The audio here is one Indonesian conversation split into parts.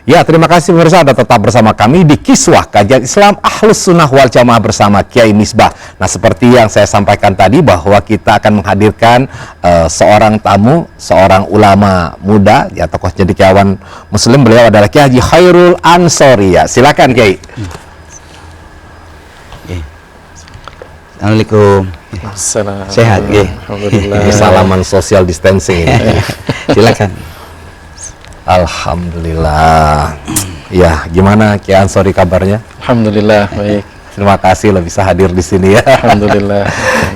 Ya, terima kasih pemirsa, Anda tetap bersama kami di Kiswah Kajian Islam Ahlus Sunnah Wal Jamaah bersama Kiai Misbah. Nah, seperti yang saya sampaikan tadi bahwa kita akan menghadirkan seorang tamu, seorang ulama muda, ya tokoh cendekiawan Muslim. Beliau adalah Kiai Haji Khairul Ansori. Ya, silakan Kiai. Assalamualaikum. Assalamualaikum. Sehat, Kiai. Alhamdulillah. Salaman social distancing ini. Silakan. Alhamdulillah. Ya, gimana Kiai Ansori kabarnya? Alhamdulillah baik. Terima kasih lo bisa hadir di sini ya. Alhamdulillah.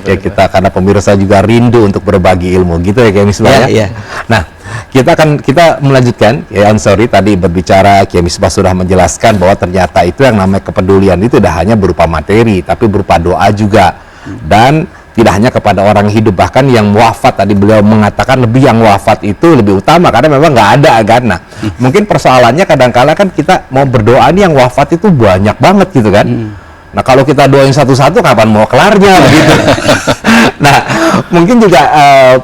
Ya, kita karena pemirsa juga rindu untuk berbagi ilmu gitu ya Kiai Misbah ya. Iya. Nah, kita melanjutkan. Kiai Ansori tadi berbicara, Kiai Misbah sudah menjelaskan bahwa ternyata itu yang namanya kepedulian itu tidak hanya berupa materi, tapi berupa doa juga. Dan tidak hanya kepada orang hidup, bahkan yang wafat, tadi beliau mengatakan lebih yang wafat itu lebih utama karena memang nggak ada kan. Nah, mungkin persoalannya kadang-kala kan kita mau berdoa nih yang wafat itu banyak banget gitu kan. Nah, kalau kita doain satu-satu kapan mau kelarnya gitu. Nah, mungkin juga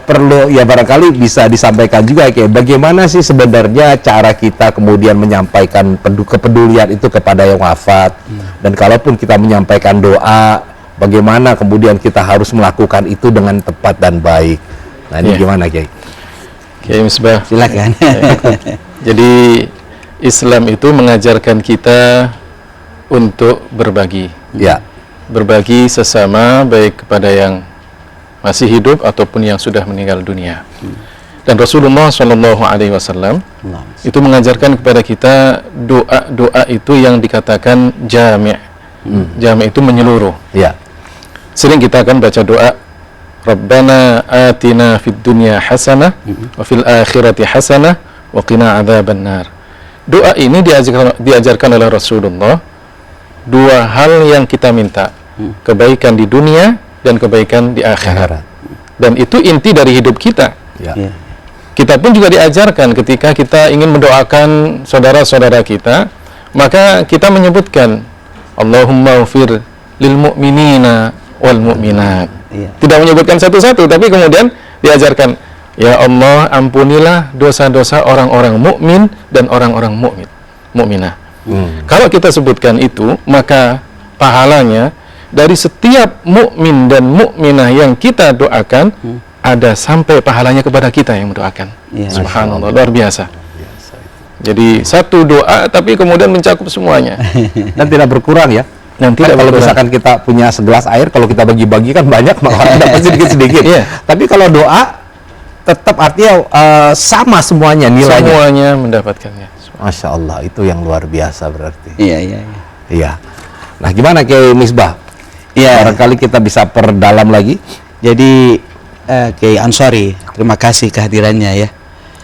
perlu ya barangkali bisa disampaikan juga kayak bagaimana sih sebenarnya cara kita kemudian menyampaikan kepedulian itu kepada yang wafat. Dan kalaupun kita menyampaikan doa, bagaimana kemudian kita harus melakukan itu dengan tepat dan baik. Nah, ini gimana Kiai? Kiai Misbah. Silakan. Jadi Islam itu mengajarkan kita untuk berbagi. Ya. Berbagi sesama baik kepada yang masih hidup ataupun yang sudah meninggal dunia. Dan Rasulullah SAW itu mengajarkan kepada kita doa-doa itu yang dikatakan jami'. Jami' itu menyeluruh. Ya. Sering kita akan baca doa Rabbana atina fid dunya hasanah wa fil akhirati hasanah wa qina adzabannar. Doa ini diajarkan oleh Rasulullah, dua hal yang kita minta, kebaikan di dunia dan kebaikan di akhirat. Dan itu inti dari hidup kita. Ya. Kita pun juga diajarkan ketika kita ingin mendoakan saudara-saudara kita, maka kita menyebutkan Allahumma ufir lil mu'minina wal mu'minat. Tidak menyebutkan satu-satu, tapi kemudian diajarkan, ya Allah ampunilah dosa-dosa orang-orang mukmin dan orang-orang mukminah. Kalau kita sebutkan itu, maka pahalanya dari setiap mukmin dan mukminah yang kita doakan ada sampai pahalanya kepada kita yang mendoakan. Subhanallah, luar biasa. Jadi satu doa tapi kemudian mencakup semuanya Dan tidak berkurang ya. Nanti Kalau misalkan kita punya segelas air, kalau kita bagi-bagi kan banyak, maka dapat sedikit-sedikit. Tapi kalau doa tetap artinya sama semuanya nilainya. Semuanya mendapatkannya. Masya Allah, itu yang luar biasa berarti. Iya. Nah, gimana Kiai Misbah? Iya. Barangkali kita bisa perdalam lagi. Jadi Kiai Ansori, terima kasih kehadirannya ya.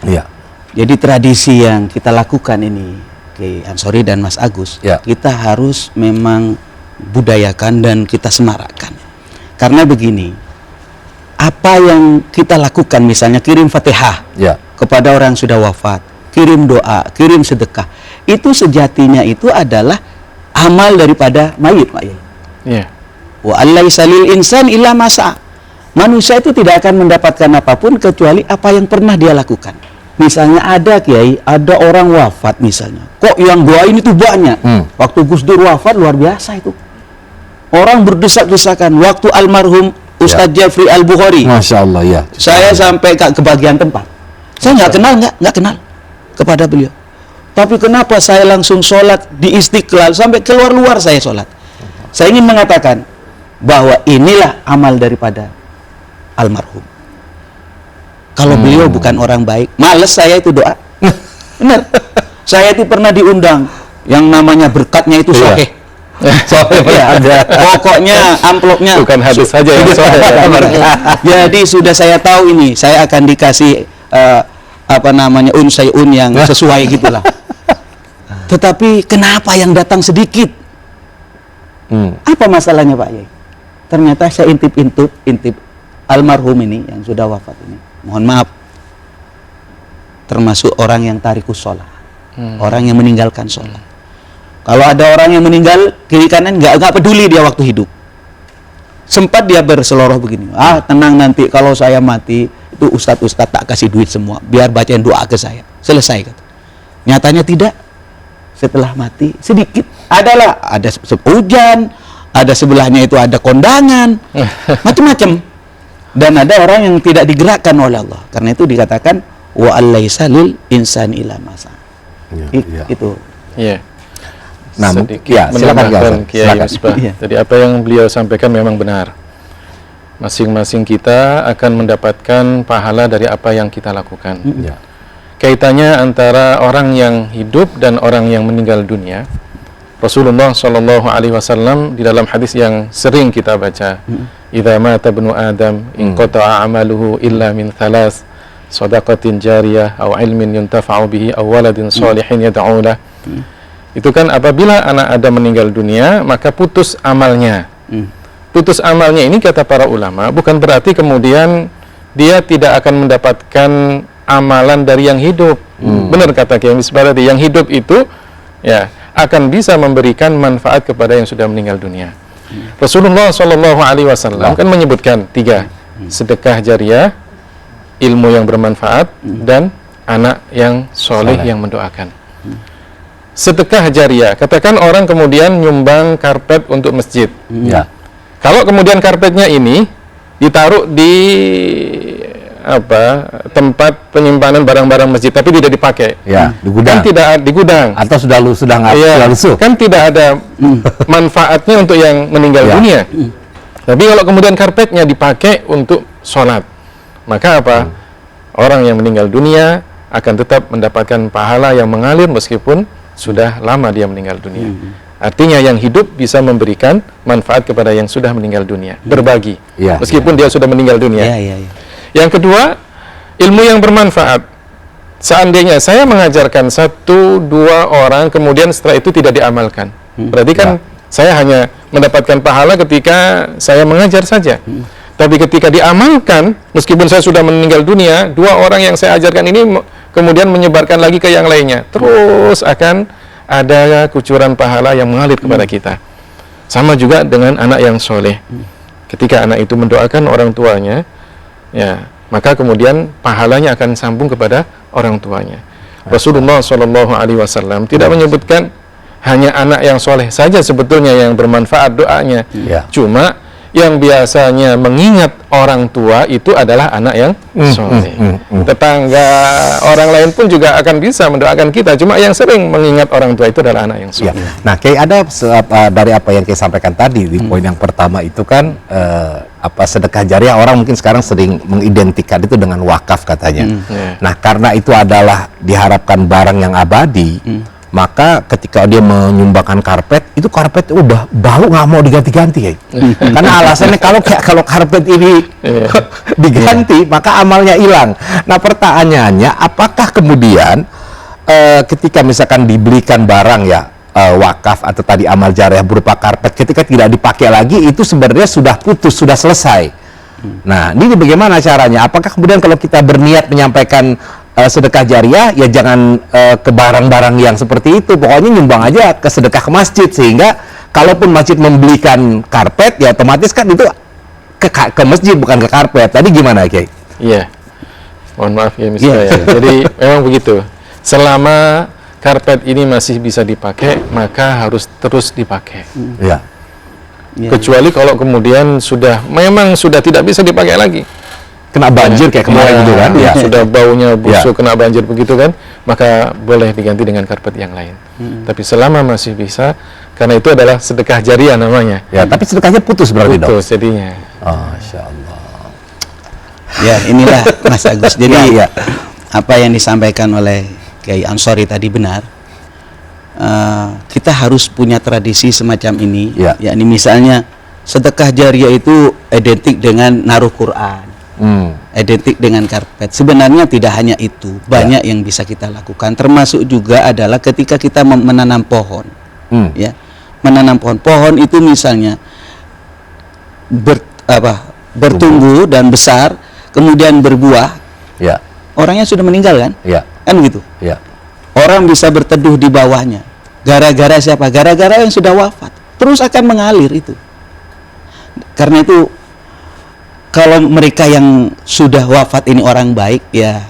Iya. Jadi tradisi yang kita lakukan ini, Kiai Ansori dan Mas Agus, kita harus memang budayakan dan kita semarakkan. Karena begini, apa yang kita lakukan, misalnya kirim Fatihah kepada orang yang sudah wafat, kirim doa, kirim sedekah, itu sejatinya itu adalah amal daripada mayit, Pak Yai. Wa allaisa lil insan illa masa. Manusia itu tidak akan mendapatkan apapun kecuali apa yang pernah dia lakukan. Misalnya ada Kiai, ada orang wafat misalnya, kok yang doain itu banyak. Waktu Gus Dur wafat luar biasa itu. Orang berdesak-desakan. Waktu almarhum Ustadz Jafri Al-Bukhari, Masya Allah ya. Saya sampai ke bagian tempat. Saya nggak kenal kepada beliau. Tapi kenapa saya langsung sholat di Istiqlal sampai keluar luar saya sholat. Saya ingin mengatakan bahwa inilah amal daripada almarhum. Kalau beliau bukan orang baik, males saya itu doa. Benar. Saya itu pernah diundang, yang namanya berkatnya itu sokeh. Pokoknya amplopnya Bukan hadis saja yang Jadi sudah saya tahu ini, saya akan dikasih unsayun yang sesuai gitulah. Tetapi kenapa yang datang sedikit? Apa masalahnya Pak Yai? Ternyata saya intip almarhum ini yang sudah wafat ini. Mohon maaf, termasuk orang yang tarikus sholat, orang yang meninggalkan sholat. Kalau ada orang yang meninggal kiri kanan nggak peduli dia waktu hidup. Sempat dia berseloroh begini, tenang nanti kalau saya mati itu ustadz tak kasih duit semua, biar bacain doa ke saya, selesai kata. Nyatanya tidak, setelah mati sedikit. Ada hujan, ada sebelahnya itu ada kondangan, macam-macam. Dan ada orang yang tidak digerakkan oleh Allah. Karena itu dikatakan wa alaisa lil insani illa ma sa'a. Itu. Iya. Nah, Sedikit menambahkan Kiai Misbah. Jadi apa yang beliau sampaikan memang benar. Masing-masing kita akan mendapatkan pahala dari apa yang kita lakukan. Kaitannya antara orang yang hidup dan orang yang meninggal dunia. Rasulullah Shallallahu Alaihi Wasallam di dalam hadis yang sering kita baca, "Idza mata ibnu Adam, inqata'a amaluhu illa min thalas, shadaqatin jariyah, aw ilmin yuntafa'u bihi, aw waladin shalihin yad'u lah." Itu kan apabila anak Adam meninggal dunia, maka putus amalnya. Putus amalnya ini kata para ulama bukan berarti kemudian dia tidak akan mendapatkan amalan dari yang hidup. Benar kata Kiai Misbah tadi, yang hidup itu ya akan bisa memberikan manfaat kepada yang sudah meninggal dunia. Rasulullah Shallallahu Alaihi Wasallam kan menyebutkan 3, sedekah jariyah, ilmu yang bermanfaat, dan anak yang soleh yang mendoakan. Sedekah jariyah, katakan orang kemudian nyumbang karpet untuk masjid. Kalau kemudian karpetnya ini ditaruh di tempat penyimpanan barang-barang masjid tapi tidak dipakai, di gudang, kan tidak di gudang, atau sudah lusuh, kan tidak ada manfaatnya untuk yang meninggal dunia. Tapi kalau kemudian karpetnya dipakai untuk sholat, maka orang yang meninggal dunia akan tetap mendapatkan pahala yang mengalir meskipun sudah lama dia meninggal dunia. Artinya yang hidup bisa memberikan manfaat kepada yang sudah meninggal dunia, berbagi meskipun dia sudah meninggal dunia. Yang kedua, ilmu yang bermanfaat. Seandainya saya mengajarkan 1-2 orang, kemudian setelah itu tidak diamalkan, berarti kan saya hanya mendapatkan pahala ketika saya mengajar saja. Tapi ketika diamalkan, meskipun saya sudah meninggal dunia, 2 orang yang saya ajarkan ini kemudian menyebarkan lagi ke yang lainnya, terus akan ada kucuran pahala yang mengalir kepada kita. Sama juga dengan anak yang soleh. Ketika anak itu mendoakan orang tuanya, maka kemudian pahalanya akan sambung kepada orang tuanya. Rasulullah Shallallahu Alaihi Wasallam tidak menyebutkan hanya anak yang soleh saja sebetulnya yang bermanfaat doanya. Cuma yang biasanya mengingat orang tua itu adalah anak yang soleh. Tetangga orang lain pun juga akan bisa mendoakan kita. Cuma yang sering mengingat orang tua itu adalah anak yang soleh. Nah, Kiai, ada dari apa yang Kiai sampaikan tadi di poin yang pertama itu kan sedekah jariah, orang mungkin sekarang sering mengidentikan itu dengan wakaf katanya. Nah, karena itu adalah diharapkan barang yang abadi, maka ketika dia menyumbangkan karpet, itu karpet udah bau, nggak mau diganti-ganti, karena alasannya kalau karpet ini diganti maka amalnya hilang. Nah, pertanyaannya, apakah kemudian ketika misalkan dibelikan barang wakaf atau tadi amal jariah berupa karpet, ketika tidak dipakai lagi itu sebenarnya sudah putus, sudah selesai. Nah, ini bagaimana caranya? Apakah kemudian kalau kita berniat menyampaikan sedekah jariah, ya jangan ke barang-barang yang seperti itu, pokoknya nyumbang aja ke sedekah ke masjid, sehingga kalaupun masjid membelikan karpet, ya otomatis kan itu ke masjid, bukan ke karpet. Tadi gimana, Kiai? Iya, mohon maaf ya misalnya. Jadi memang begitu, selama karpet ini masih bisa dipakai, maka harus terus dipakai. Kecuali kalau kemudian memang sudah tidak bisa dipakai lagi, kena banjir kayak kemarin gitu kan, sudah baunya busuk, kena banjir begitu kan, maka boleh diganti dengan karpet yang lain. Tapi selama masih bisa, karena itu adalah sedekah jariah namanya. Tapi sedekahnya putus berarti, dong? Putus jadinya. Masya Allah. Ya, inilah Mas Agus. Jadi apa yang disampaikan oleh Kiai Ansori tadi benar. Kita harus punya tradisi semacam ini. Yakni misalnya sedekah jariah itu identik dengan naruh Quran. Identik dengan karpet. Sebenarnya tidak hanya itu, banyak yang bisa kita lakukan. Termasuk juga adalah ketika kita menanam pohon, menanam pohon itu misalnya bertumbuh dan besar, kemudian berbuah. Orangnya sudah meninggal kan? Kan gitu. Orang bisa berteduh di bawahnya. Gara-gara siapa? Gara-gara yang sudah wafat. Terus akan mengalir itu. Karena itu, kalau mereka yang sudah wafat ini orang baik, ya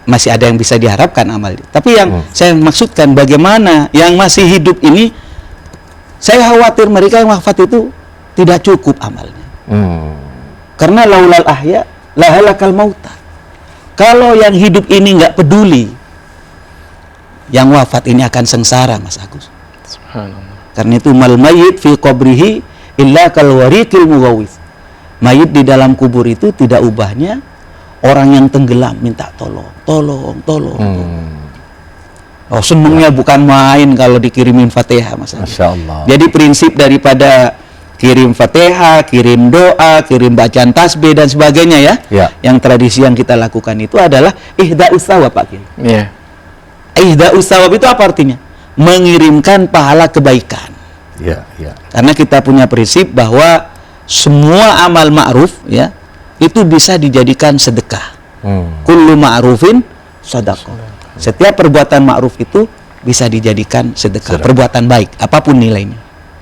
masih ada yang bisa diharapkan amal. Tapi yang saya maksudkan bagaimana yang masih hidup ini, saya khawatir mereka yang wafat itu tidak cukup amalnya. Karena laulal ahya lahalakal mauta. Kalau yang hidup ini nggak peduli, yang wafat ini akan sengsara, Mas Agus. Subhanallah. Karena itu mal mayyit fi qabrihi illa kal wariqil mughawis. Mayit di dalam kubur itu tidak ubahnya orang yang tenggelam minta tolong. Oh, senengnya bukan main kalau dikirimin Fatihah, Mas. Masya Allah. Jadi prinsip daripada kirim Fatihah, kirim doa, kirim bacaan tasbih dan sebagainya ya. Yang tradisi yang kita lakukan itu adalah ihda'us tsawab, Pak Kiai. Iya. Ihda'us tsawab itu apa artinya? Mengirimkan pahala kebaikan. Iya. Karena kita punya prinsip bahwa semua amal ma'ruf ya itu bisa dijadikan sedekah. Kullu ma'rufin shadaqah. Setiap perbuatan ma'ruf itu bisa dijadikan sedekah. Perbuatan baik apapun nilainya.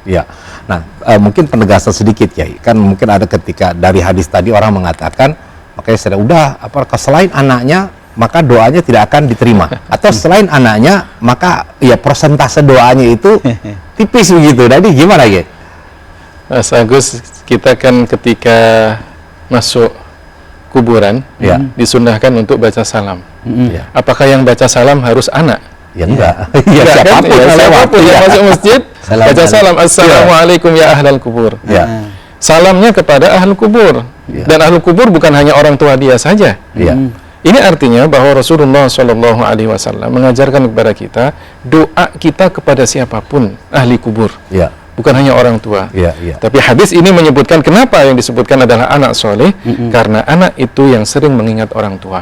Ya. Nah, mungkin penegasan sedikit ya. Kan mungkin ada ketika dari hadis tadi orang mengatakan, makanya udah apakah selain anaknya maka doanya tidak akan diterima, atau selain anaknya maka ya persentase doanya itu tipis begitu. Jadi gimana ya? Mas Agus, kita kan ketika masuk kuburan disunnahkan untuk baca salam. Apakah yang baca salam harus anak? Ya enggak. Ya, siapapun, siapapun yang masuk masjid baca salam, assalamualaikum ya ahlal kubur. Salamnya kepada ahlul kubur. Dan ahlul kubur bukan hanya orang tua dia saja. Ini artinya bahwa Rasulullah Shallallahu Alaihi Wasallam mengajarkan kepada kita doa kita kepada siapapun ahli kubur. Bukan hanya orang tua. Tapi hadis ini menyebutkan kenapa yang disebutkan adalah anak soleh, karena anak itu yang sering mengingat orang tua.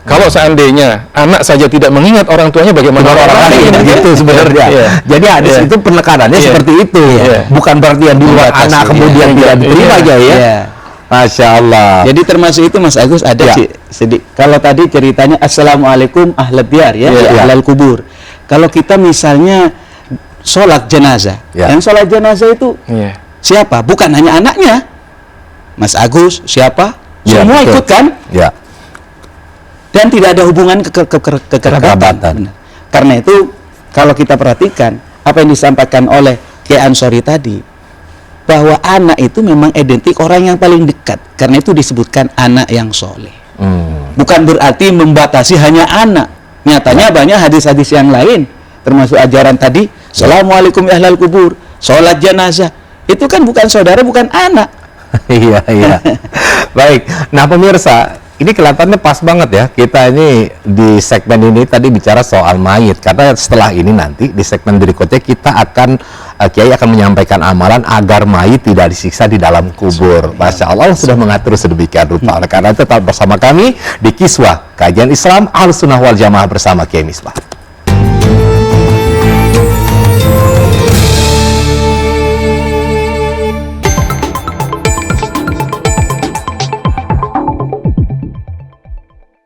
Kalau seandainya anak saja tidak mengingat orang tuanya, bagaimana orang lain? Gitu sebenarnya. Jadi hadis itu penekanannya seperti itu. Bukan berarti yang di luar anak kemudian tidak diterima aja ya. Masya Allah. Jadi termasuk itu Mas Agus ada sedikit. Kalau tadi ceritanya assalamualaikum ahlad diyar ya, ahlal kubur. Kalau kita misalnya sholat jenazah, yang sholat jenazah itu siapa? Bukan hanya anaknya, Mas Agus, siapa? Semua betul. Ikut kan? Dan tidak ada hubungan kekerabatan. Karena itu kalau kita perhatikan apa yang disampaikan oleh Kiai Ansori tadi, bahwa anak itu memang identik orang yang paling dekat. Karena itu disebutkan anak yang soleh. Bukan berarti membatasi hanya anak. Nyatanya banyak hadis-hadis yang lain, termasuk ajaran tadi, assalamualaikum ya ahlal kubur, sholat jenazah. Itu kan bukan saudara, bukan anak. Iya. Baik. Nah pemirsa, ini kelihatannya pas banget ya. Kita ini di segmen ini tadi bicara soal mayit. Karena setelah ini nanti di segmen berikutnya kita akan Kiai akan menyampaikan amalan agar mayit tidak disiksa di dalam kubur. Masya Allah sudah mengatur sedemikian rupa. Oleh karena itu tetap bersama kami di Kiswah Kajian Islam Ahlussunnah wal Jamaah bersama Kiai Misbah.